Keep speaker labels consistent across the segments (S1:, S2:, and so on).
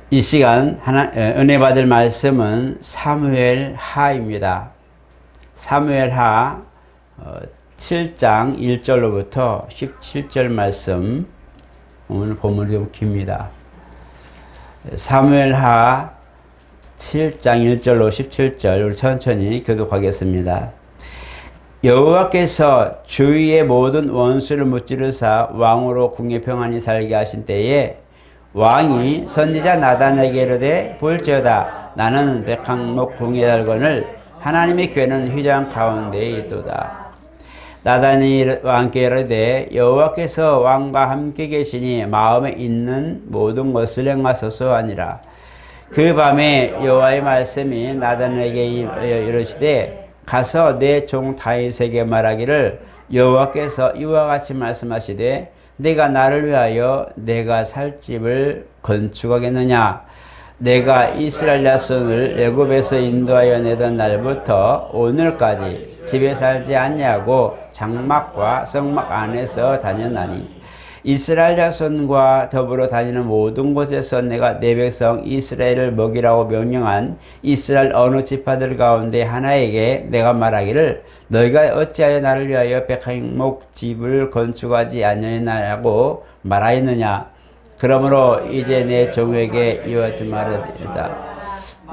S1: 이 시간 은혜 받을 말씀은 사무엘 하입니다. 사무엘 하 7장 1절로부터 17절 말씀, 오늘 본문이 좀 깁니다. 사무엘 하 7장 1절로 17절 우리 천천히 교독하겠습니다. 여호와께서 주위의 모든 원수를 무찌르사 왕으로 궁에 평안히 살게 하신 때에 왕이 선지자 나단에게 이르되 볼지어다 나는 백항목 궁에 달건을 하나님의 궤는 휘장 가운데에 있도다. 나단이 왕께 이르되 여호와께서 왕과 함께 계시니 마음에 있는 모든 것을 행하소서 하니라. 그 밤에 여호와의 말씀이 나단에게 이르시되 가서 내 종 다윗에게 말하기를 여호와께서 이와 같이 말씀하시되 내가 나를 위하여 내가 살 집을 건축하겠느냐. 내가 이스라엘 자손을 애굽에서 인도하여 내던 날부터 오늘까지 집에 살지 않냐고 장막과 성막 안에서 다녔나니 이스라엘 자손과 더불어 다니는 모든 곳에서 내가 내 백성 이스라엘을 먹이라고 명령한 이스라엘 어느 지파들 가운데 하나에게 내가 말하기를 너희가 어찌하여 나를 위하여 백항목 집을 건축하지 아니하냐고 말하였느냐. 그러므로 이제 내 종에게 이와 같이 말하리이다.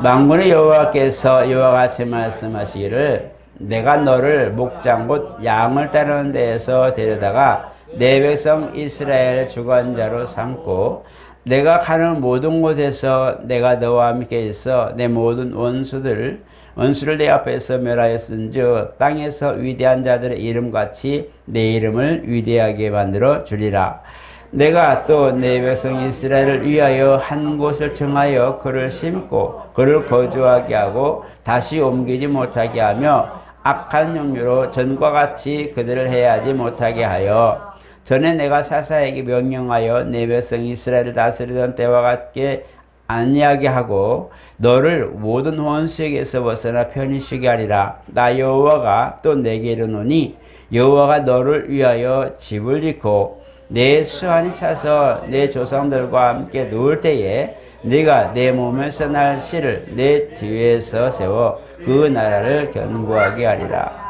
S1: 만군의 여호와께서 이와 같이 말씀하시기를 내가 너를 목장 곧 양을 따르는 데에서 데려다가 내 백성 이스라엘의 주관자로 삼고 내가 가는 모든 곳에서 내가 너와 함께 있어 내 모든 원수를 내 앞에서 멸하였은즉 땅에서 위대한 자들의 이름같이 내 이름을 위대하게 만들어 주리라. 내가 또 내 백성 이스라엘을 위하여 한 곳을 정하여 그를 심고 그를 거주하게 하고 다시 옮기지 못하게 하며 악한 영유로 전과 같이 그들을 해하지 못하게 하여 전에 내가 사사에게 명령하여 내 백성 이스라엘을 다스리던 때와 같게 아니하게 하고 너를 모든 원수에게서 벗어나 편히 쉬게 하리라. 나 여호와가 또 내게 이르노니 여호와가 너를 위하여 집을 짓고 내 수완이 차서 내 조상들과 함께 누울 때에 네가 내 몸에서 날 씨를 내 뒤에서 세워 그 나라를 견고하게 하리라.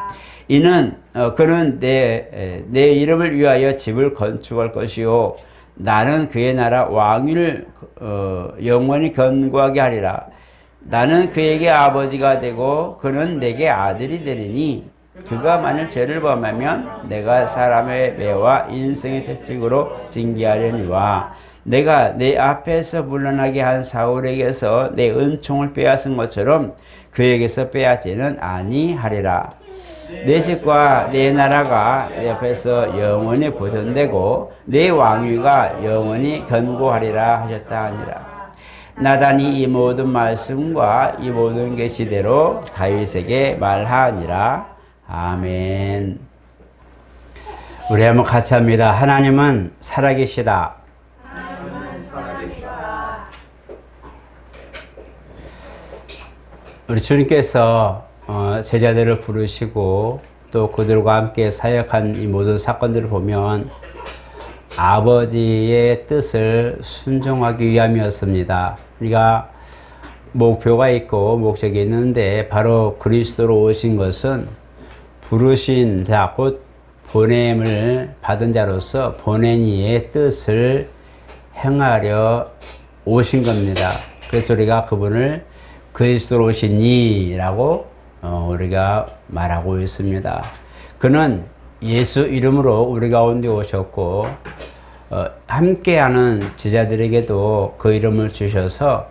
S1: 이는 그는 내 이름을 위하여 집을 건축할 것이요 나는 그의 나라 왕위를 영원히 견고하게 하리라. 나는 그에게 아버지가 되고 그는 내게 아들이 되리니 그가 만일 죄를 범하면 내가 사람의 매와 인생의 채찍으로 징계하려니와 내가 내 앞에서 물러나게 한 사울에게서 내 은총을 빼앗은 것처럼 그에게서 빼앗지는 아니하리라. 내 집과 내 나라가 내 앞에서 영원히 보존되고 내 왕위가 영원히 견고하리라 하셨다 하니라. 나단이 이 모든 말씀과 이 모든 계시대로 다윗에게 말하니라. 아멘. 우리 한번 같이 합니다. 하나님은 살아계시다. 우리 주님께서 제자들을 부르시고 또 그들과 함께 사역한 이 모든 사건들을 보면 아버지의 뜻을 순종하기 위함이었습니다. 우리가 목표가 있고 목적이 있는데 바로 그리스도로 오신 것은 부르신 자, 곧 보냄을 받은 자로서 보낸 이의 뜻을 행하려 오신 겁니다. 그래서 우리가 그분을 그리스도로 오신 이라고 우리가 말하고 있습니다. 그는 예수 이름으로 우리 가운데 오셨고 함께하는 제자들에게도 그 이름을 주셔서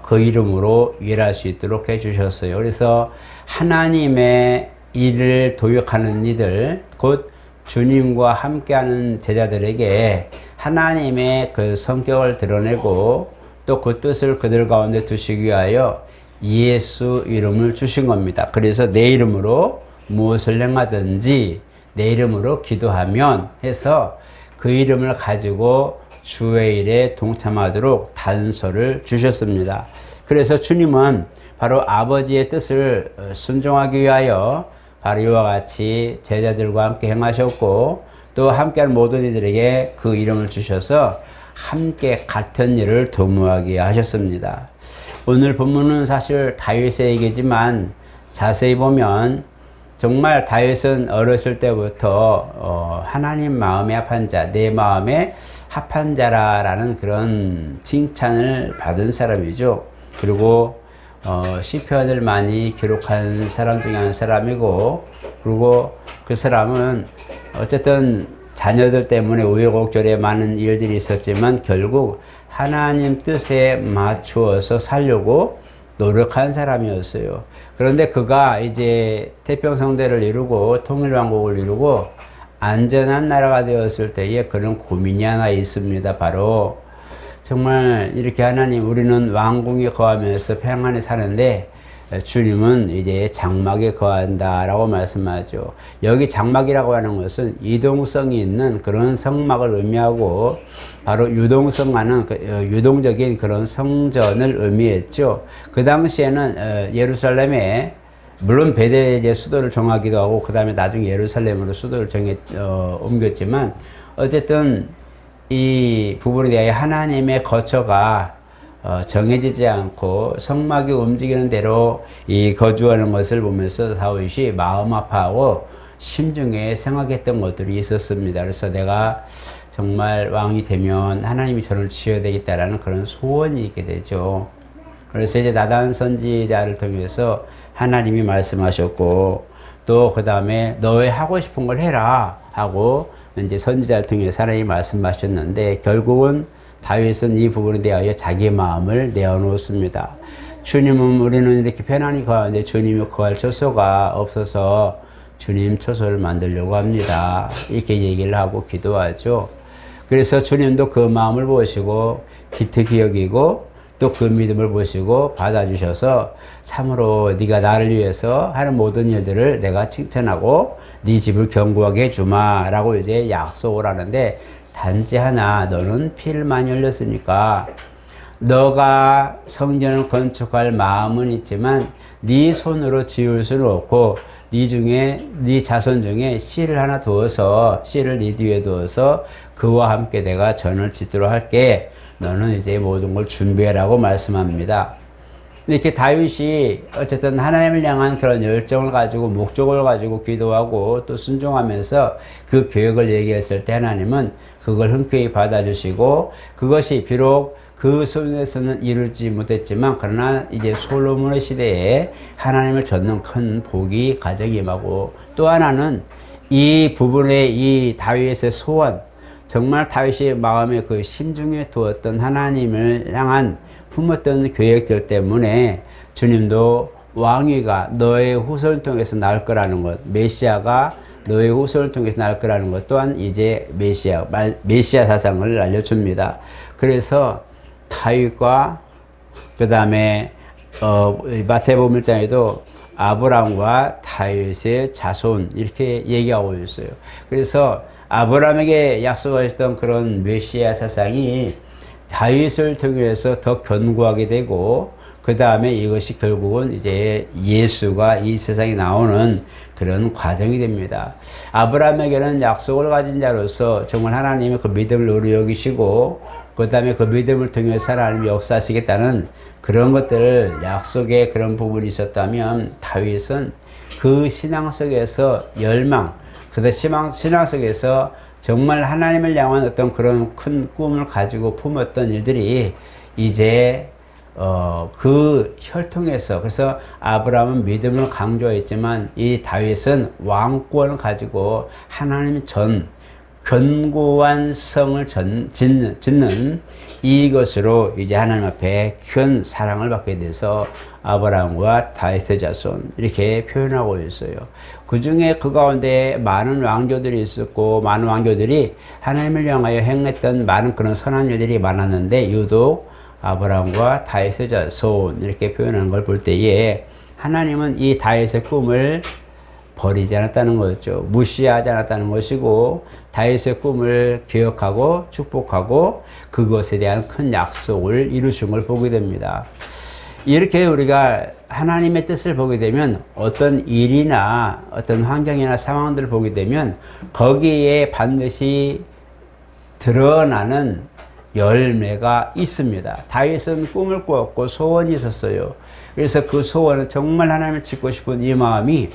S1: 그 이름으로 일할 수 있도록 해주셨어요. 그래서 하나님의 일을 도역하는 이들, 곧 주님과 함께하는 제자들에게 하나님의 그 성격을 드러내고 또 그 뜻을 그들 가운데 두시기 위하여 예수 이름을 주신 겁니다. 그래서 내 이름으로 무엇을 행하든지 내 이름으로 기도하면 해서 그 이름을 가지고 주의 일에 동참하도록 단서를 주셨습니다. 그래서 주님은 바로 아버지의 뜻을 순종하기 위하여 바로 이와 같이 제자들과 함께 행하셨고 또 함께하는 모든 이들에게 그 이름을 주셔서 함께 같은 일을 도모하게 하셨습니다. 오늘 본문은 사실 다윗의 얘기지만 자세히 보면 정말 다윗은 어렸을 때부터 하나님 마음에 합한 자, 내 마음에 합한 자라라는 그런 칭찬을 받은 사람이죠. 그리고 시편을 많이 기록한 사람 중에 한 사람이고, 그리고 그 사람은 어쨌든 자녀들 때문에 우여곡절에 많은 일들이 있었지만 결국 하나님 뜻에 맞추어서 살려고 노력한 사람이었어요. 그런데 그가 이제 태평성대를 이루고 통일왕국을 이루고 안전한 나라가 되었을 때에 그런 고민이 하나 있습니다. 바로 정말 이렇게 하나님, 우리는 왕궁에 거하면서 평안히 사는데 주님은 이제 장막에 거한다라고 말씀하죠. 여기 장막이라고 하는 것은 이동성이 있는 그런 성막을 의미하고, 바로 유동성과는 유동적인 그런 성전을 의미했죠. 그 당시에는 예루살렘에 물론 베델의 수도를 정하기도 하고 그 다음에 나중에 예루살렘으로 수도를 옮겼지만, 어쨌든 이 부분에 대해 하나님의 거처가 정해지지 않고 성막이 움직이는 대로 이 거주하는 것을 보면서 다윗이 마음 아파하고 심중에 생각했던 것들이 있었습니다. 그래서 내가 정말 왕이 되면 하나님이 저를 지어야 되겠다라는 그런 소원이 있게 되죠. 그래서 이제 나단 선지자를 통해서 하나님이 말씀하셨고, 또 그 다음에 너의 하고 싶은 걸 해라 하고 이제 선지자를 통해서 하나님이 말씀하셨는데, 결국은 다윗은 이 부분에 대하여 자기 마음을 내어놓습니다. 주님은, 우리는 이렇게 편안히 거하는데 주님이 거할 처소가 없어서 주님 처소를 만들려고 합니다. 이렇게 얘기를 하고 기도하죠. 그래서 주님도 그 마음을 보시고 기특히 여기고 또 그 믿음을 보시고 받아주셔서 참으로 네가 나를 위해서 하는 모든 일들을 내가 칭찬하고 네 집을 견고하게 해주마 라고 이제 약속을 하는데, 단지 하나, 너는 피를 많이 흘렸으니까 너가 성전을 건축할 마음은 있지만 네 손으로 지을 수는 없고, 네 자손 중에 씨를 하나 두어서, 씨를 네 뒤에 두어서 그와 함께 내가 전을 짓도록 할게. 너는 이제 모든 걸 준비해라고 말씀합니다. 이렇게 다윗이 어쨌든 하나님을 향한 그런 열정을 가지고 목적을 가지고 기도하고 또 순종하면서 그 계획을 얘기했을 때 하나님은 그걸 흔쾌히 받아주시고, 그것이 비록 그 속에서는 이루지 못했지만 그러나 이제 솔로몬의 시대에 하나님을 찾는 큰 복이 가정에 임하고, 또 하나는 이 부분에 이 다윗의 소원, 정말 다윗이 마음에 그 심중에 두었던 하나님을 향한 품었던 계획들 때문에 주님도 왕위가 너의 후손을 통해서 나올 거라는 것, 메시아가 너의 후손을 통해서 나올 거라는 것 또한 이제 메시아 사상을 알려줍니다. 그래서 다윗과 그 다음에 마태복음 1장에도 아브라함과 다윗의 자손 이렇게 얘기하고 있어요. 그래서 아브라함에게 약속하셨던 그런 메시아 사상이 다윗을 통해서 더 견고하게 되고, 그 다음에 이것이 결국은 이제 예수가 이 세상에 나오는 그런 과정이 됩니다. 아브라함에게는 약속을 가진 자로서 정말 하나님의 그 믿음을 우리 여기시고, 그 다음에 그 믿음을 통해서 하나님이 역사하시겠다는 그런 것들을, 약속의 그런 부분이 있었다면, 다윗은 그 신앙 속에서 열망, 그 신앙 속에서 정말 하나님을 향한 어떤 그런 큰 꿈을 가지고 품었던 일들이 이제 그 혈통에서, 그래서 아브라함은 믿음을 강조했지만 이 다윗은 왕권을 가지고 하나님 견고한 성을 짓는 이것으로 이제 하나님 앞에 큰 사랑을 받게 돼서 아브라함과 다윗의 자손 이렇게 표현하고 있어요. 그 중에 그 가운데 많은 왕조들이 있었고, 많은 왕조들이 하나님을 향하여 행했던 많은 그런 선한 일들이 많았는데, 유독 아브라함과 다윗의 자손 이렇게 표현하는 걸 볼 때에 하나님은 이 다윗의 꿈을 버리지 않았다는 거죠. 무시하지 않았다는 것이고, 다윗의 꿈을 기억하고 축복하고 그것에 대한 큰 약속을 이루신 걸 보게 됩니다. 이렇게 우리가 하나님의 뜻을 보게 되면 어떤 일이나 어떤 환경이나 상황들을 보게 되면 거기에 반드시 드러나는 열매가 있습니다. 다윗은 꿈을 꾸었고 소원이 있었어요. 그래서 그 소원은 정말 하나님을 짓고 싶은 이 마음이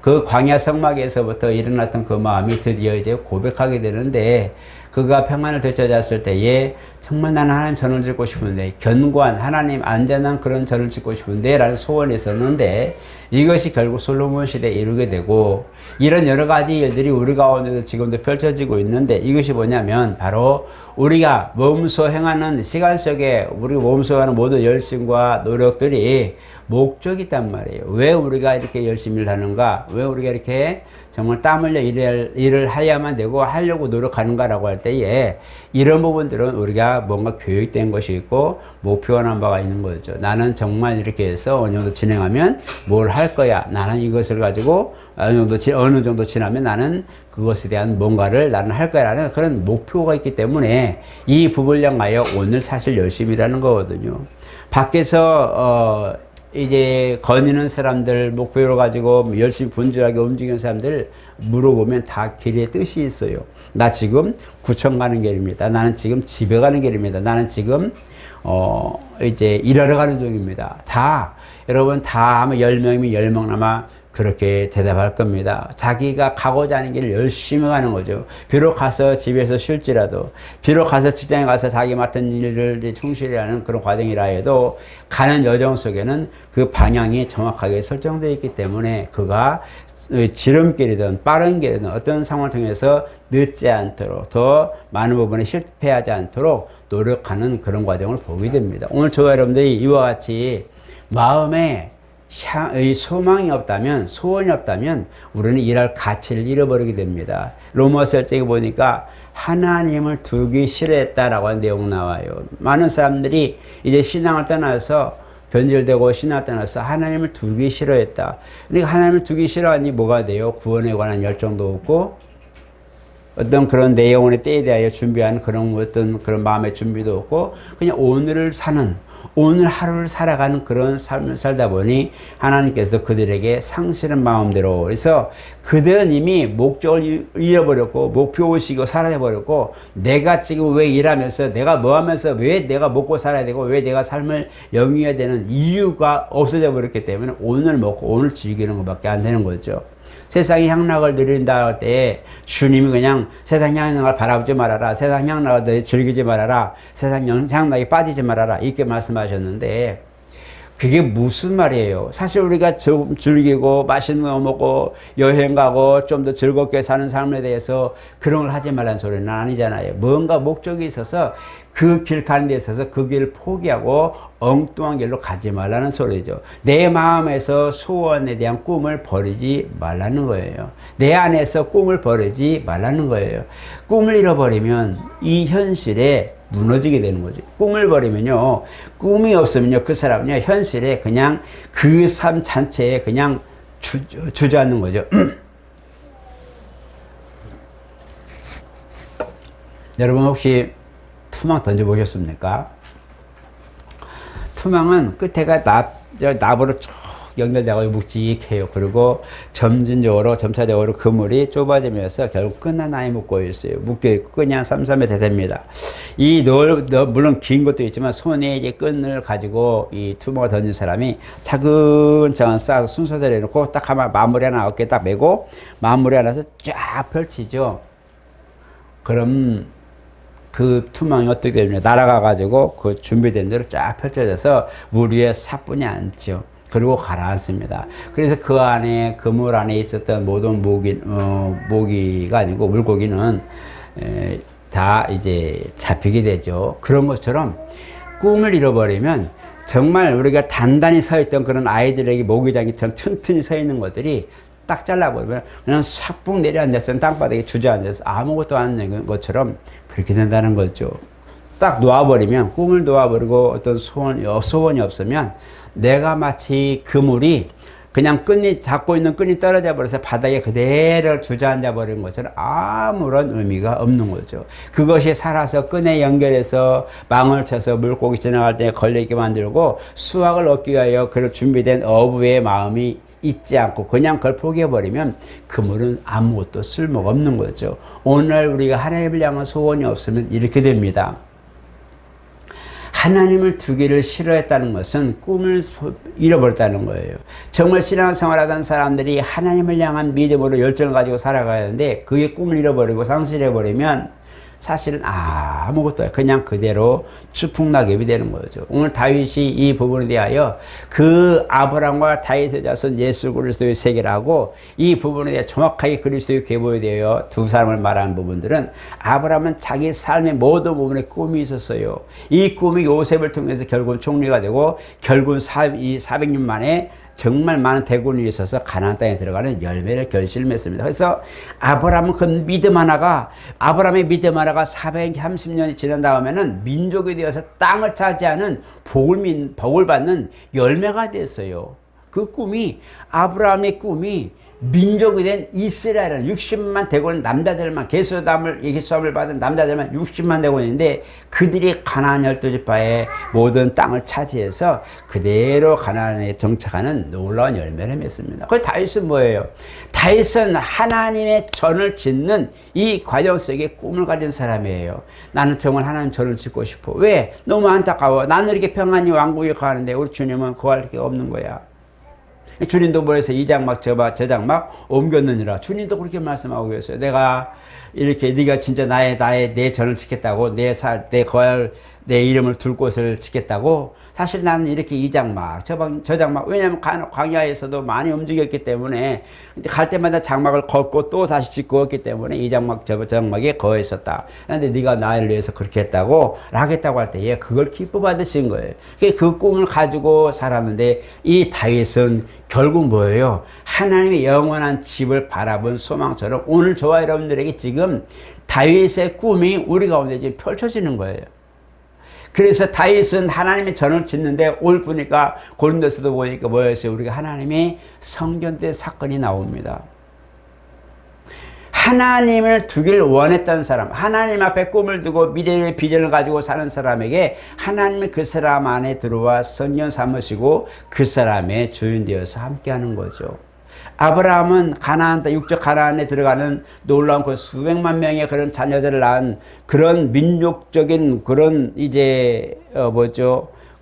S1: 그 광야 성막에서부터 일어났던 그 마음이 드디어 이제 고백하게 되는데, 그가 평안을 되찾았을 때에 정말 나는 하나님 전을 짓고 싶은데, 견고한 하나님 안전한 그런 전을 짓고 싶은데 라는 소원이 있었는데, 이것이 결국 솔로몬 시대에 이루게 되고, 이런 여러 가지 일들이 우리 가운데도 지금도 펼쳐지고 있는데, 이것이 뭐냐면 바로 우리가 몸소 행하는 시간 속에 우리 몸소 하는 모든 열심과 노력들이 목적이 있단 말이에요. 왜 우리가 이렇게 열심히 일 하는가? 왜 우리가 이렇게 정말 땀 흘려 일을 해야만 되고 하려고 노력하는가라고 할 때에, 이런 부분들은 우리가 뭔가 교육된 것이 있고 목표한 바가 있는 거죠. 나는 정말 이렇게 해서 어느 정도 진행하면 뭘 할 거야. 나는 이것을 가지고 어느 정도 지나면 나는 그것에 대한 뭔가를 나는 할 거야라는 그런 목표가 있기 때문에 이 부분을 향하여 오늘 사실 열심히 일하는 거거든요. 밖에서 이제 거니는 사람들, 목표를 가지고 열심히 분주하게 움직이는 사람들 물어보면 다 길에 뜻이 있어요. 나 지금 구청 가는 길입니다. 나는 지금 집에 가는 길입니다. 나는 지금 이제 일하러 가는 중입니다. 여러분 다 아마 10명이면 10명 아마 그렇게 대답할 겁니다. 자기가 가고자 하는 길을 열심히 가는 거죠. 비록 가서 집에서 쉴지라도, 비록 가서 직장에 가서 자기 맡은 일을 충실히 하는 그런 과정이라 해도 가는 여정 속에는 그 방향이 정확하게 설정되어 있기 때문에 그가 지름길이든 빠른 길이든 어떤 상황을 통해서 늦지 않도록, 더 많은 부분에 실패하지 않도록 노력하는 그런 과정을 보게 됩니다. 오늘 저와 여러분들이 이와 같이 마음에 소망이 없다면, 소원이 없다면 우리는 일할 가치를 잃어버리게 됩니다. 로마서 1장에 보니까 하나님을 두기 싫어했다라고 하는 내용 나와요. 많은 사람들이 이제 신앙을 떠나서 변질되고 신앙을 떠나서 하나님을 두기 싫어했다. 그러니까 하나님을 두기 싫어하니 뭐가 돼요? 구원에 관한 열정도 없고, 어떤 그런 내 영혼의 때에 대하여 준비하는 그런 어떤 그런 마음의 준비도 없고, 그냥 오늘 하루를 살아가는 그런 삶을 살다 보니 하나님께서 그들에게 상실한 마음대로, 그래서 그들은 이미 목적을 잃어버렸고 목표의식을 사라져버렸고, 내가 지금 왜 일하면서 내가 뭐 하면서 왜 내가 먹고 살아야 되고 왜 내가 삶을 영위해야 되는 이유가 없어져 버렸기 때문에 오늘 먹고 오늘 즐기는 것밖에 안 되는 거죠. 세상의 향락을 누린다 할 때 주님이 그냥 세상 향락을 바라보지 말아라, 세상 향락을 즐기지 말아라, 세상 향락에 빠지지 말아라 이렇게 말씀하셨는데, 그게 무슨 말이에요? 사실 우리가 좀 즐기고 맛있는 거 먹고 여행 가고 좀 더 즐겁게 사는 삶에 대해서 그런 걸 하지 말라는 소리는 아니잖아요. 뭔가 목적이 있어서 그 길 가는 데 있어서 그 길을 포기하고 엉뚱한 길로 가지 말라는 소리죠. 내 마음에서 소원에 대한 꿈을 버리지 말라는 거예요. 내 안에서 꿈을 버리지 말라는 거예요. 꿈을 잃어버리면 이 현실에 무너지게 되는 거죠. 꿈을 버리면요, 꿈이 없으면요, 그 사람은요, 현실에 그냥 그 삶 자체에 그냥 주저앉는 거죠. 여러분 혹시 투망 던져보셨습니까? 투망은 끝에가 나무로 쭉 연결되고 묵직해요. 그리고 점차적으로 그물이 좁아지면서 결국 끈 하나에 묶고 있어요. 묶여있고 끈이 한 3-4m 됩니다. 물론 긴 것도 있지만 손에 이제 끈을 가지고 이 투망을 던진 사람이 차근차근 쌓아서 순서대로 해놓고 딱 하면 마무리 하나 어깨에 딱 메고 마무리 하나서 쫙 펼치죠. 그럼 그 투망이 어떻게 되냐면 날아가가지고 그 준비된 대로 쫙 펼쳐져서 물 위에 사뿐히 앉죠. 그리고 가라앉습니다. 그래서 그 안에, 그물 안에 있었던 모든 모기가 아니고 물고기는 다 이제 잡히게 되죠. 그런 것처럼 꿈을 잃어버리면 정말 우리가 단단히 서 있던 그런 아이들에게 모기장이처럼 튼튼히 서 있는 것들이 딱 잘라버리면 그냥 싹 내려앉아서 땅바닥에 주저앉아서 아무것도 안 하는 것처럼 그렇게 된다는 거죠. 딱 놓아버리면, 꿈을 놓아버리고 어떤 소원이 없으면 내가 마치 그물이 그냥 잡고 있는 끈이 떨어져 버려서 바닥에 그대로 주저앉아 버린 것처럼 아무런 의미가 없는 거죠. 그것이 살아서 끈에 연결해서 망을 쳐서 물고기 지나갈 때 걸리게 만들고 수확을 얻기 위하여 그 준비된 어부의 마음이 있지 않고 그냥 그걸 포기해버리면 그물은 아무것도 쓸모가 없는 거죠. 오늘 우리가 하나님을 향한 소원이 없으면 이렇게 됩니다. 하나님을 두기를 싫어했다는 것은 꿈을 잃어버렸다는 거예요. 정말 신앙생활하던 사람들이 하나님을 향한 믿음으로 열정을 가지고 살아가야 하는데 그게 꿈을 잃어버리고 상실해버리면 사실은 아무것도 아니에요. 그냥 그대로 추풍낙엽이 되는 거죠. 오늘 다윗이 이 부분에 대하여 그 아브라함과 다윗의 자손 예수 그리스도의 세계라고 이 부분에 대해 정확하게 그리스도의 계보에 대하여 두 사람을 말하는 부분들은 아브라함은 자기 삶의 모든 부분에 꿈이 있었어요. 이 꿈이 요셉을 통해서 결국은 총리가 되고 결국은 400년 만에 정말 많은 대군이 있어서 가나안 땅에 들어가는 열매를 결실을 맺습니다. 그래서 아브라함은 그 믿음 하나가 아브라함의 믿음 하나가 430년이 지난 다음에는 민족이 되어서 땅을 차지하는 복을 받는 열매가 됐어요. 그 꿈이 아브라함의 꿈이 민족이 된 이스라엘은 60만 대군 남자들만 계수함을 받은 남자들만 60만 대군인데 그들이 가나안 12지파의 모든 땅을 차지해서 그대로 가나안에 정착하는 놀라운 열매를 맺습니다. 그 다윗은 뭐예요? 다윗은 하나님의 전을 짓는 이 과정 속에 꿈을 가진 사람이에요. 나는 정말 하나님 전을 짓고 싶어. 왜? 너무 안타까워. 나는 이렇게 평안히 왕국에 가는데 우리 주님은 구할 게 없는 거야. 주님도 뭐해서 이 장막 저 장막 옮겼느니라. 주님도 그렇게 말씀하고 계세요. 내가 이렇게 네가 진짜 내 전을 지켰다고 내 이름을 둘 곳을 지켰다고. 사실 나는 이렇게 이 장막 저 장막 왜냐하면 광야에서도 많이 움직였기 때문에 갈 때마다 장막을 걷고 또 다시 짓고 했기 때문에 이 장막 저 장막에 거해 있었다. 그런데 네가 나를 위해서 그렇게 했다고 하겠다고 할 때 그걸 기뻐 받으신 거예요. 그 꿈을 가지고 살았는데 이 다윗은 결국 뭐예요? 하나님의 영원한 집을 바라본 소망처럼 오늘 저와 여러분들에게 지금 다윗의 꿈이 우리 가운데 지금 펼쳐지는 거예요. 그래서 다윗은 하나님의 전을 짓는데 오늘 보니까 고린도서도 보니까 뭐였어요? 우리가 하나님의 성전 때 사건이 나옵니다. 하나님을 두길 원했던 사람, 하나님 앞에 꿈을 두고 미래의 비전을 가지고 사는 사람에게 하나님이 그 사람 안에 들어와 성전 삼으시고 그 사람의 주인 되어서 함께하는 거죠. 아브라함은 가나안 땅, 육적 가나안에 들어가는 놀라운 그 수백만 명의 그런 자녀들을 낳은 그런 민족적인 그런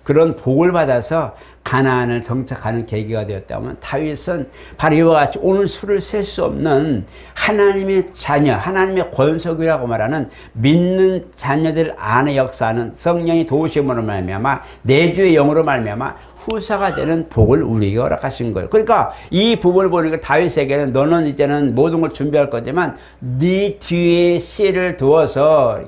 S1: 그런 복을 받아서 가나안을 정착하는 계기가 되었다면 다윗은 바로 이와 같이 오늘 수를 셀 수 없는 하나님의 자녀, 하나님의 권속이라고 말하는 믿는 자녀들 안에 역사하는 성령이 도우심으로 말미암아 내주의 영으로 말미암아 후사가 되는 복을 우리에게 허락하신 거예요. 그러니까 이 부분을 보니까 다윗에게는 너는 이제는 모든 걸 준비할 거지만 네 뒤에 씨를 두어서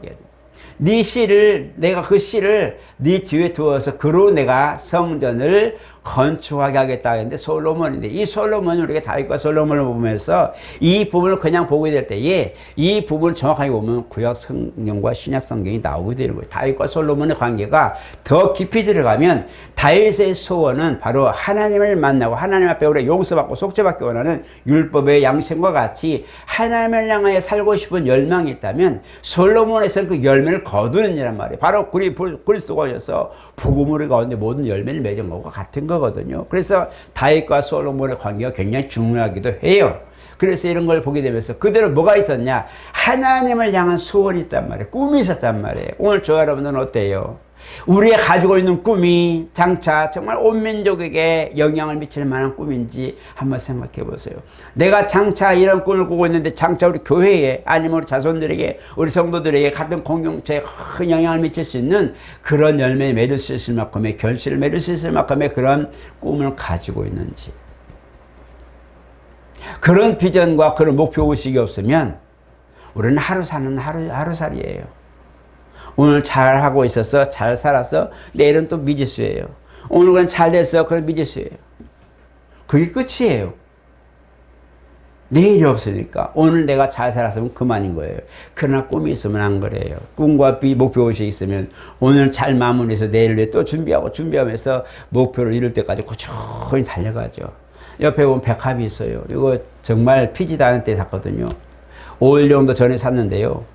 S1: 네 씨를 내가 그 씨를 네 뒤에 두어서 그로 내가 성전을 건축하게 하겠다 했는데 솔로몬인데 이 솔로몬이 우리가 다윗과 솔로몬을 보면서 이 부분을 그냥 보게 될 때에 이 부분을 정확하게 보면 구약 성경과 신약 성경이 나오게 되는 거예요. 다윗과 솔로몬의 관계가 더 깊이 들어가면 다윗의 소원은 바로 하나님을 만나고 하나님 앞에 우리가 용서받고 속죄받기 원하는 율법의 양심과 같이 하나님을 향하여 살고 싶은 열망이 있다면 솔로몬에서는 그 열매를 거두는 이란 말이에요. 바로 그리스도가 오셔서 복음으로 가운데 모든 열매를 맺은 것과 같은 거거든요. 그래서 다윗과 솔로몬의 관계가 굉장히 중요하기도 해요. 그래서 이런 걸 보게 되면서 그대로 뭐가 있었냐? 하나님을 향한 소원이 있단 말이에요. 꿈이 있었단 말이에요. 오늘 저 여러분들은 어때요? 우리가 가지고 있는 꿈이 장차 정말 온 민족에게 영향을 미칠 만한 꿈인지 한번 생각해 보세요. 내가 장차 이런 꿈을 꾸고 있는데 장차 우리 교회에 아니면 우리 자손들에게 우리 성도들에게 같은 공동체에 큰 영향을 미칠 수 있는 그런 열매를 맺을 수 있을 만큼의 결실을 맺을 수 있을 만큼의 그런 꿈을 가지고 있는지, 그런 비전과 그런 목표의식이 없으면 우리는 하루 사는 하루살이에요. 오늘 잘하고 있어서 잘 살아서 내일은 또 미지수예요. 오늘은 잘 됐어. 그럼 미지수예요. 그게 끝이에요. 내일이 없으니까 오늘 내가 잘 살았으면 그만인 거예요. 그러나 꿈이 있으면 안 그래요. 꿈과 목표의식이 있으면 오늘 잘 마무리해서 내일 위해 또 준비하면서 목표를 이룰 때까지 꾸준히 달려가죠. 옆에 보면 백합이 있어요. 이거 정말 피지도 않은 때 샀거든요. 5일 정도 전에 샀는데요.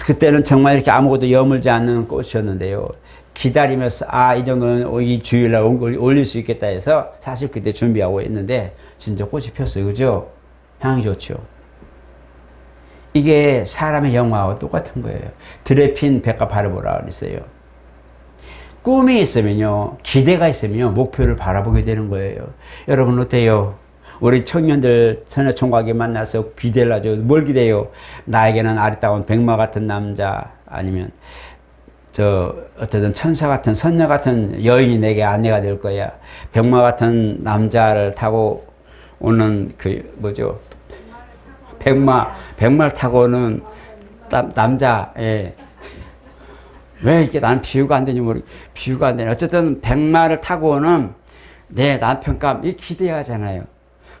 S1: 그때는 정말 이렇게 아무것도 여물지 않는 꽃이었는데요. 기다리면서 이 정도는 이 주일날 올릴 수 있겠다 해서 사실 그때 준비하고 있는데 진짜 꽃이 폈어요. 그죠? 향이 좋죠. 이게 사람의 영화와 똑같은 거예요. 들에 핀 백합 바라보라 그랬어요. 꿈이 있으면요, 기대가 있으면요, 목표를 바라보게 되는 거예요. 여러분 어때요? 우리 청년들 전혀 총각이 만나서 기대를 하죠. 뭘 기대요? 나에게는 아리따운 백마 같은 남자, 아니면 어쨌든 천사 같은, 선녀 같은 여인이 내게 아내가 될 거야. 백마 같은 남자를 타고 오는 백마를 타고 오는 남자, 예. 왜 이게 난 비유가 안 되는지 비유가 안 되네. 어쨌든 백마를 타고 오는 내 남편감, 이 기대하잖아요.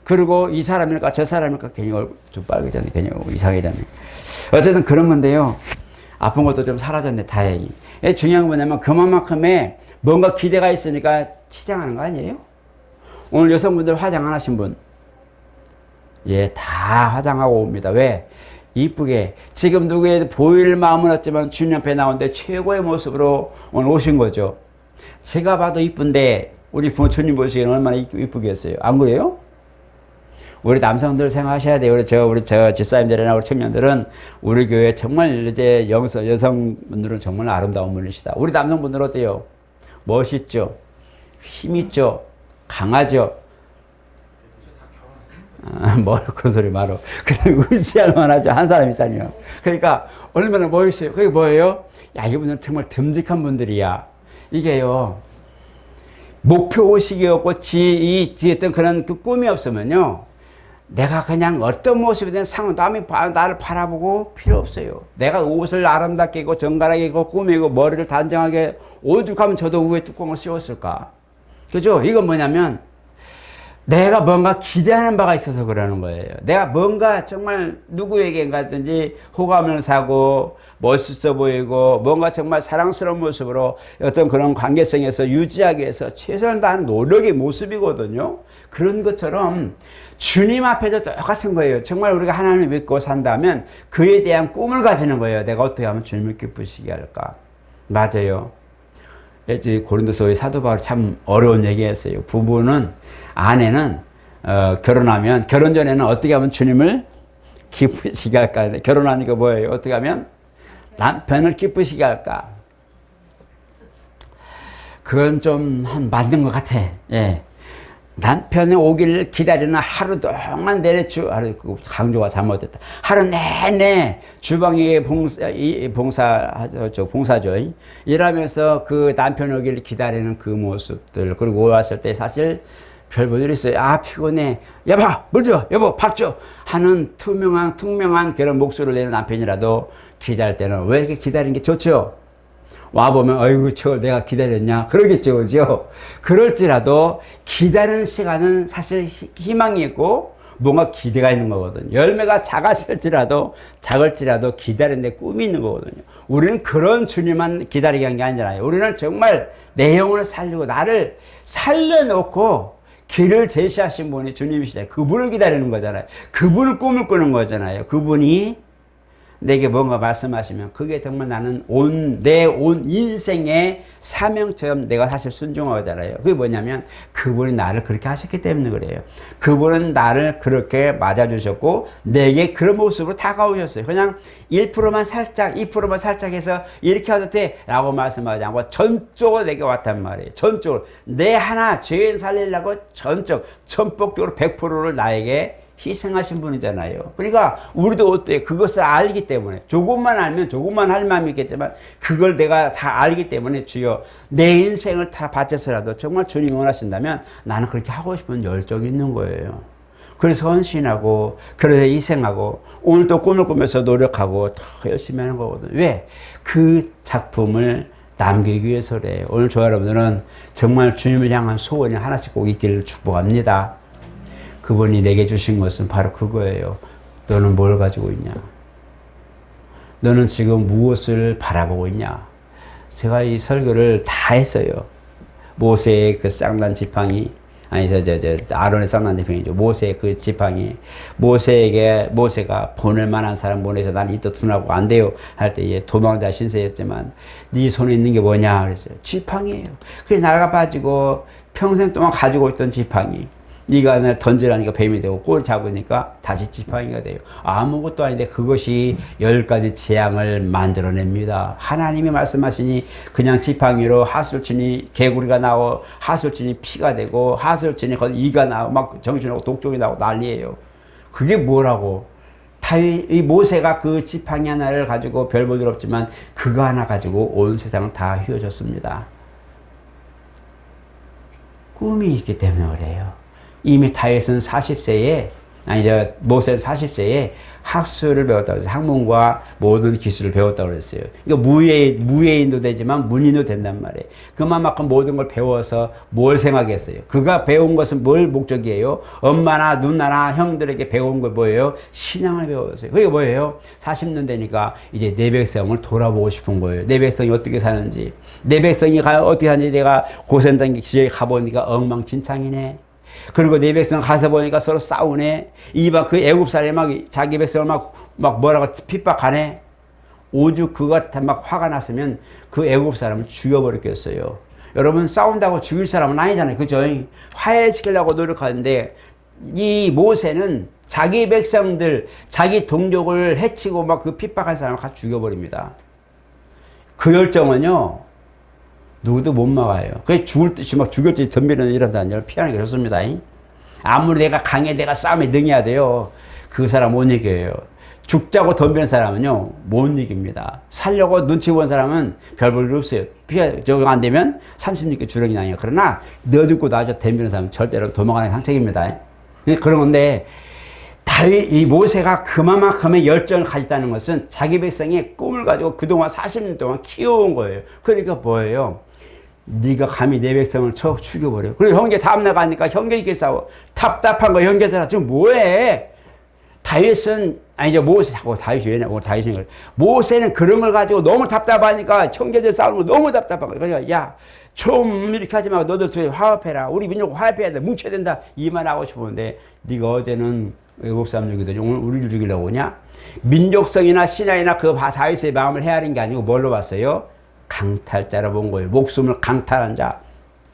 S1: 그리고 이 사람일까 저 사람일까 괜히 얼굴 좀 빨개졌네, 괜히 이상해졌네. 어쨌든 그런 건데요. 아픈 것도 좀 사라졌네, 다행히. 중요한 건 뭐냐면 그만큼의 뭔가 기대가 있으니까 치장하는 거 아니에요? 오늘 여성분들 화장 안 하신 분, 예, 다 화장하고 옵니다. 왜? 이쁘게. 지금 누구에도 보일 마음은 없지만 주님 앞에 나오는데 최고의 모습으로 오늘 오신 거죠. 제가 봐도 이쁜데 우리 주님 보시기에는 얼마나 이쁘겠어요. 안 그래요? 우리 남성들 생각하셔야 돼요. 우리 집사님들이나 우리 청년들은 우리 교회 정말 이제 여성분들은 정말 아름다운 분이시다. 우리 남성분들은 어때요? 멋있죠? 힘있죠? 강하죠? 그런 소리 말어. 그냥 의지할 만하죠. 한 사람 있잖아요. 그러니까 얼마나 멋있어요. 그게 뭐예요? 야, 이분은 정말 듬직한 분들이야. 이게요, 목표의식이 없고 어떤 그런 그 꿈이 없으면요, 내가 그냥 어떤 모습이든 남이 나를 바라보고 필요 없어요. 내가 옷을 아름답게 입고 정갈하게 입고 꾸미고 머리를 단정하게 오죽하면 저도 위에 뚜껑을 씌웠을까. 그죠? 이건 뭐냐면 내가 뭔가 기대하는 바가 있어서 그러는 거예요. 내가 뭔가 정말 누구에게 가든지 호감을 사고 멋있어 보이고 뭔가 정말 사랑스러운 모습으로 어떤 그런 관계성에서 유지하기 위해서 최선을 다하는 노력의 모습이거든요. 그런 것처럼 주님 앞에도 똑같은 거예요. 정말 우리가 하나님을 믿고 산다면 그에 대한 꿈을 가지는 거예요. 내가 어떻게 하면 주님을 기쁘시게 할까. 맞아요. 고린도서의 사도 바울이 참 어려운 얘기했어요. 아내는 결혼하면, 결혼 전에는 어떻게 하면 주님을 기쁘시게 할까. 결혼하니까 뭐예요? 어떻게 하면 남편을 기쁘시게 할까. 그건 좀 맞는 것 같아. 예. 남편이 오기를 기다리는 하루 동안 강조가 잘못됐다. 하루 내내 주방에 봉사죠. 일하면서 그 남편 오기를 기다리는 그 모습들. 그리고 왔을 때 사실 별 볼 일 있어요. 아, 피곤해. 여보, 물 줘. 여보, 밥 줘. 하는 투명한 그런 목소리를 내는 남편이라도 기다릴 때는 왜 이렇게 기다리는 게 좋죠? 와보면, 어이구, 내가 기다렸냐? 그러겠죠, 그죠? 그럴지라도 기다리는 시간은 사실 희망이 있고 뭔가 기대가 있는 거거든요. 열매가 작을지라도 기다리는 데 꿈이 있는 거거든요. 우리는 그런 주님만 기다리게 한 게 아니잖아요. 우리는 정말 내 영혼을 살리고 나를 살려놓고 길을 제시하신 분이 주님이시잖아요. 그분을 기다리는 거잖아요. 그분을 꿈을 꾸는 거잖아요. 그분이 내게 뭔가 말씀하시면 그게 정말 나는 내 온 인생의 사명처럼 내가 사실 순종하잖아요. 그게 뭐냐면 그분이 나를 그렇게 하셨기 때문에 그래요. 그분은 나를 그렇게 맞아주셨고 내게 그런 모습으로 다가오셨어요. 그냥 1%만 살짝 2%만 살짝 해서 이렇게 하도 돼 라고 말씀하지 않고 전적으로 내게 왔단 말이에요. 전적으로 내 하나 죄인 살리려고 전폭적으로 100%를 나에게 희생하신 분이잖아요. 그러니까 우리도 어때요? 그것을 알기 때문에 조금만 알면 조금만 할 마음이 있겠지만 그걸 내가 다 알기 때문에 주여 내 인생을 다 바쳐서라도 정말 주님이 원하신다면 나는 그렇게 하고 싶은 열정이 있는 거예요. 그래서 헌신하고 그래서 희생하고 오늘 또 꿈을 꾸면서 노력하고 더 열심히 하는 거거든요. 왜? 그 작품을 남기기 위해서래요. 오늘 저와 여러분들은 정말 주님을 향한 소원이 하나씩 꼭 있기를 축복합니다. 그분이 내게 주신 것은 바로 그거예요. 너는 뭘 가지고 있냐? 너는 지금 무엇을 바라보고 있냐? 제가 이 설교를 다 했어요. 모세의 그 쌍난 지팡이, 아론의 쌍난 지팡이죠. 모세의 그 지팡이. 모세가 보낼 만한 사람 보내서 난 이도 둔하고 안 돼요. 할 때 도망자 신세였지만 네 손에 있는 게 뭐냐? 그랬어요. 지팡이에요. 그래서 나라가 빠지고 평생 동안 가지고 있던 지팡이. 네가 날 던지라니까 뱀이 되고 꼴 잡으니까 다시 지팡이가 돼요. 아무것도 아닌데 그것이 10가지 재앙을 만들어냅니다. 하나님이 말씀하시니 그냥 지팡이로 하수를 치니 개구리가 나오, 하수를 치니 피가 되고, 하수를 치니 거기 이가 나오고 막 정신없고 독종이 나오고 난리예요. 그게 뭐라고? 이 모세가 그 지팡이 하나를 가지고 별 볼 일 없지만 그거 하나 가지고 온 세상을 다 휘어졌습니다. 꿈이 있기 때문에 그래요. 이미 다윗은 40세에, 모세는 40세에 학술을 배웠다고 했어요. 학문과 모든 기술을 배웠다고 그랬어요. 그러니까 무예인도 되지만 문인도 된단 말이에요. 그만큼 모든 걸 배워서 뭘 생각했어요? 그가 배운 것은 뭘 목적이에요? 엄마나 누나나 형들에게 배운 거 뭐예요? 신앙을 배웠어요. 그게 뭐예요? 40년 되니까 이제 내 백성을 돌아보고 싶은 거예요. 내 백성이 어떻게 사는지. 내 백성이 어떻게 사는지 내가 고생당 지역에 가보니까 엉망진창이네. 그리고 내 백성 가서 보니까 서로 싸우네. 이방 그 애굽 사람이 막 자기 백성을 막 뭐라고 핍박하네. 오죽 그가 막 화가 났으면 그 애굽 사람을 죽여버렸겠어요. 여러분 싸운다고 죽일 사람은 아니잖아요. 그죠? 화해시키려고 노력하는데 이 모세는 자기 백성들, 자기 동족을 해치고 막 그 핍박한 사람을 다 죽여버립니다. 그 열정은요. 누구도 못 막아요. 그게 죽을 듯이 막 죽을 듯이 덤비는 이런 사람을 피하는 게 좋습니다. 아무리 내가 강해, 내가 싸움에 능해야 돼요. 그 사람 못 이겨요. 죽자고 덤비는 사람은요, 못 이깁니다. 살려고 눈치 본 사람은 별 볼 일 없어요. 저거 안 되면 36개 주렁이 나요. 그러나 너 듣고 나저 덤비는 사람은 절대로 도망가는 상책입니다. 그런 건데, 이 모세가 그만큼의 열정을 가졌다는 것은 자기 백성의 꿈을 가지고 그동안 40년 동안 키워온 거예요. 그러니까 뭐예요? 네가 감히 내 백성을 죽여버려. 그리고 형제 다음날 가니까 형제끼리 싸워. 답답한 거 형제들아 지금 뭐해? 다윗은 아니죠. 모세하고 다윗이 왜 나고 다윗이 모세는 그런 걸 가지고 너무 답답하니까 형제들 싸우는 거 너무 답답한 거야. 그러니까 야 좀 이렇게 하지 말고 너들 둘이 화합해라. 우리 민족 화합해야 돼. 뭉쳐야 된다. 이 말 하고 싶은데 네가 어제는 외국 사람 죽이더니 오늘 우리를 죽이려고 오냐? 민족성이나 신앙이나 그 다윗의 마음을 헤아린 게 아니고 뭘로 봤어요? 강탈자로 본 거예요. 목숨을 강탈한 자,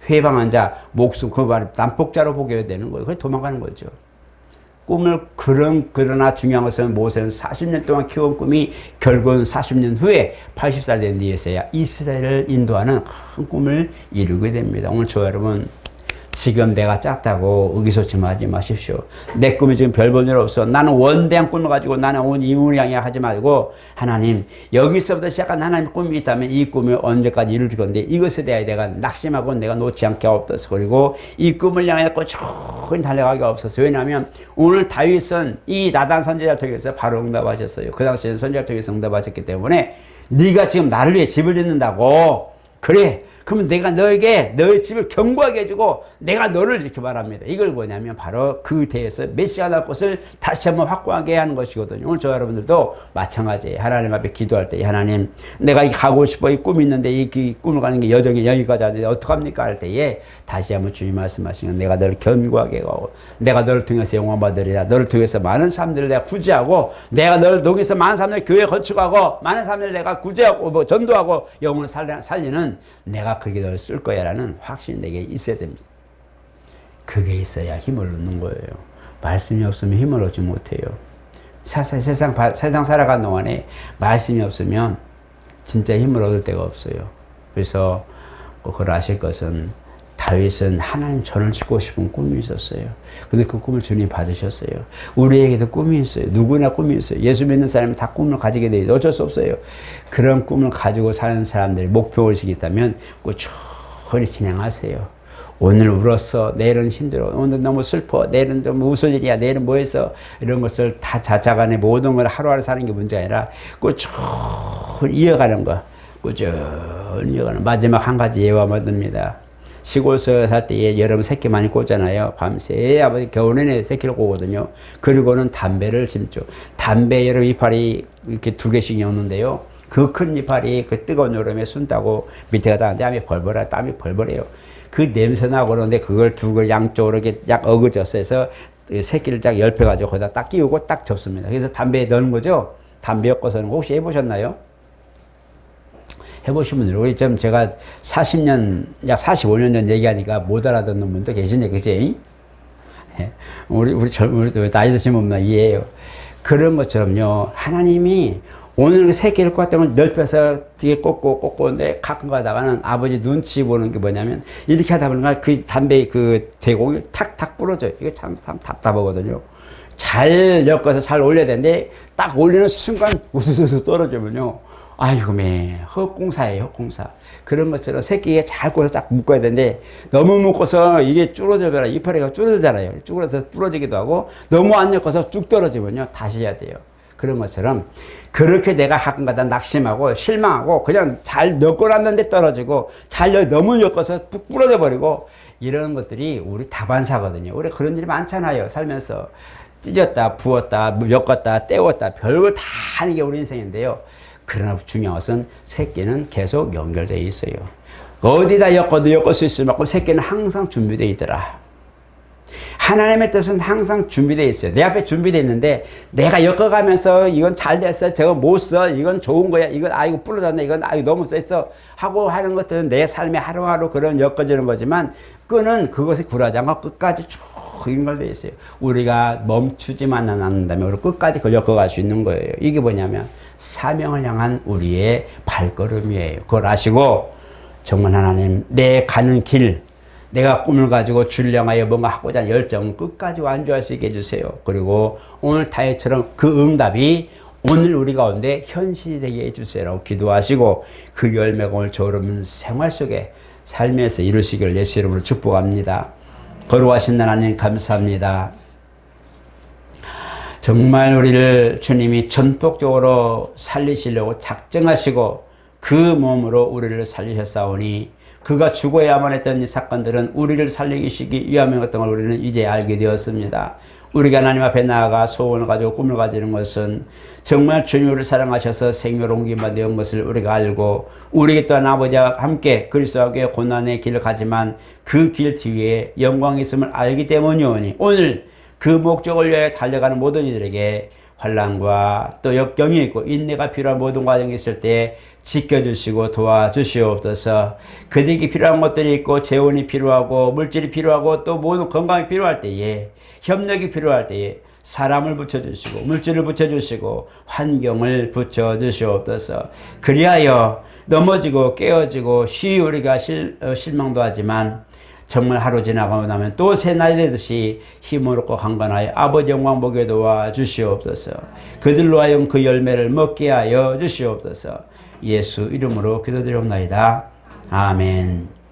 S1: 회방한 자, 목숨 그 말을 난폭자로 보게 되는 거예요. 그래서 도망가는 거죠. 꿈을 그러나 중요한 것은 모세는 40년 동안 키운 꿈이 결국은 40년 후에 80살 된 뒤에서야 이스라엘을 인도하는 큰 꿈을 이루게 됩니다. 오늘 저 여러분 지금 내가 짰다고 의기소침하지 마십시오. 내 꿈이 지금 별 볼 일 없어. 나는 원대한 꿈을 가지고 나는 온 이문을 향해 하지 말고 하나님 여기서부터 시작한 하나님의 꿈이 있다면 이 꿈을 언제까지 이룰 건데 이것에 대하여 내가 낙심하고 내가 놓지 않게 없어서 그리고 이 꿈을 향해 꾸준히 달려가기가 없어서 왜냐하면 오늘 다윗은 이 나단 선지자를 통해서 바로 응답하셨어요. 그 당시에는 선지자를 통해서 응답하셨기 때문에 네가 지금 나를 위해 집을 짓는다고 그래. 그러면 내가 너에게 너의 집을 견고하게 해주고 내가 너를 이렇게 말합니다. 이걸 뭐냐면 바로 그 대에서 메시아 날 것을 다시 한번 확고하게 하는 것이거든요. 오늘 저 여러분들도 마찬가지예요. 하나님 앞에 기도할 때 하나님 내가 가고 싶어 이 꿈이 있는데 이 꿈을 가는 게 여정이 여기까지 하는데 어떡합니까 할 때에 다시 한번 주님 말씀하시면 내가 너를 견고하게 하고 내가 너를 통해서 영광 받으리라. 너를 통해서 많은 사람들을 내가 구제하고 내가 너를 통해서 많은 사람들 교회 건축하고 많은 사람들을 내가 구제하고 전도하고 영혼을 살리는 내가 그렇게 널 쓸 거야 라는 확신이 내게 있어야 됩니다. 그게 있어야 힘을 얻는 거예요. 말씀이 없으면 힘을 얻지 못해요. 세상 살아가는 동안에 말씀이 없으면 진짜 힘을 얻을 데가 없어요. 그래서 그걸 아실 것은 다윗은 하나님 전을 짓고 싶은 꿈이 있었어요. 근데 그 꿈을 주님이 받으셨어요. 우리에게도 꿈이 있어요. 누구나 꿈이 있어요. 예수 믿는 사람이 다 꿈을 가지게 돼요. 어쩔 수 없어요. 그런 꿈을 가지고 사는 사람들이 목표의식이 있다면 꾸준히 진행하세요. 오늘 울었어. 내일은 힘들어. 오늘 너무 슬퍼. 내일은 좀 웃을 일이야. 내일은 뭐 했어. 이런 것을 다 자자간에 모든 걸 하루하루 사는 게 문제가 아니라 꾸준히 이어가는 거. 꾸준히 이어가는 마지막 한 가지 예와 얻습니다. 시골서 살 때에 여러분 새끼 많이 꽂잖아요. 밤새 아버지 겨울에는 새끼를 꽂거든요. 그리고는 담배를 심죠. 담배 여러분 이파리 이렇게 2개씩 엮는데요. 그 큰 이파리 그 뜨거운 여름에 순다고 밑에가 땀이 벌벌해요. 그 냄새 나고 그러는데 그걸 양쪽으로 이렇게 약 어그져서 해서 새끼를 딱 열펴가지고 거기다 딱 끼우고 딱 접습니다. 그래서 담배에 넣는 거죠. 담배 엮어서는 혹시 해보셨나요? 해보신 분들, 우리 좀 제가 40년, 약 45년 전 얘기하니까 못 알아듣는 분도 계시네, 그지? 우리 젊은이도 나이 드신 분만 이해해요. 그런 것처럼요, 하나님이 오늘 그 새끼를 꽂던 걸 넓혀서 뒤에 꽂고인데 가끔 가다가는 아버지 눈치 보는 게 뭐냐면 이렇게 하다 보니까 그 담배 그 대공이 탁탁 부러져요. 이게 참 답답하거든요. 잘 엮어서 잘 올려야 되는데 딱 올리는 순간 우수수 떨어지면요. 아이고, 헛공사예요, 헛공사. 그런 것처럼 새끼가 잘 꽂아서 딱 묶어야 되는데 너무 묶어서 이게 줄어져버려. 이파리가 줄어들잖아요. 줄어서 부러지기도 하고 너무 안 엮어서 쭉 떨어지면요. 다시 해야 돼요. 그런 것처럼 그렇게 내가 가끔가다 낙심하고 실망하고 그냥 잘 엮어놨는데 떨어지고 너무 엮어서 푹 부러져 버리고 이런 것들이 우리 다반사거든요. 우리 그런 일이 많잖아요. 살면서 찢었다, 부었다, 엮었다, 떼웠다, 별걸 다 하는 게 우리 인생인데요. 그러나 중요한 것은 새끼는 계속 연결되어 있어요. 어디다 엮어도 엮을 수 있을 만큼 새끼는 항상 준비되어 있더라. 하나님의 뜻은 항상 준비되어 있어요. 내 앞에 준비되어 있는데 내가 엮어가면서 이건 잘 됐어, 저거 못 써, 이건 좋은 거야, 이건 이거 부러졌네, 이건 너무 셌어 하고 하는 것들은 내 삶에 하루하루 그런 엮어지는 거지만 끈은 그것이 굴하지 않고 끝까지 쭉 연결되어 있어요. 우리가 멈추지만 않는다면 우리 끝까지 그걸 엮어갈 수 있는 거예요. 이게 뭐냐면 사명을 향한 우리의 발걸음이에요. 그걸 아시고 정말 하나님, 내 가는 길, 내가 꿈을 가지고 주를 향하여 뭔가 하고자 하는 열정을 끝까지 완주할 수 있게 해주세요. 그리고 오늘 다윗처럼 그 응답이 오늘 우리 가운데 현실이 되게 해주세요라고 기도하시고 그 열매가 오늘 저름 생활 속에 삶에서 이루시기를 예수 이름으로 축복합니다. 거룩하신 하나님 감사합니다. 정말 우리를 주님이 전폭적으로 살리시려고 작정하시고 그 몸으로 우리를 살리셨사오니 그가 죽어야만 했던 이 사건들은 우리를 살리시기 위함이었던 걸 우리는 이제 알게 되었습니다. 우리가 하나님 앞에 나아가 소원을 가지고 꿈을 가지는 것은 정말 주님을 사랑하셔서 생명을 옮김받은 된 것을 우리가 알고 우리 또한 아버지와 함께 그리스도와 함께 고난의 길을 가지만 그 길 뒤에 영광이 있음을 알기 때문이오니 오늘 그 목적을 위해 달려가는 모든 이들에게 환난과 또 역경이 있고 인내가 필요한 모든 과정이 있을 때 지켜주시고 도와주시옵소서. 그들에게 필요한 것들이 있고 재원이 필요하고 물질이 필요하고 또 모든 건강이 필요할 때에 협력이 필요할 때에 사람을 붙여주시고 물질을 붙여주시고 환경을 붙여주시옵소서. 그리하여 넘어지고 깨어지고 쉬이 우리가 실망도 하지만 정말 하루 지나가고 나면 또 새날이 되듯이 힘을 얻고 강건하여 아버지 영광 보게 도와주시옵소서. 그들로 하여금 그 열매를 먹게 하여 주시옵소서. 예수 이름으로 기도드리옵나이다. 아멘.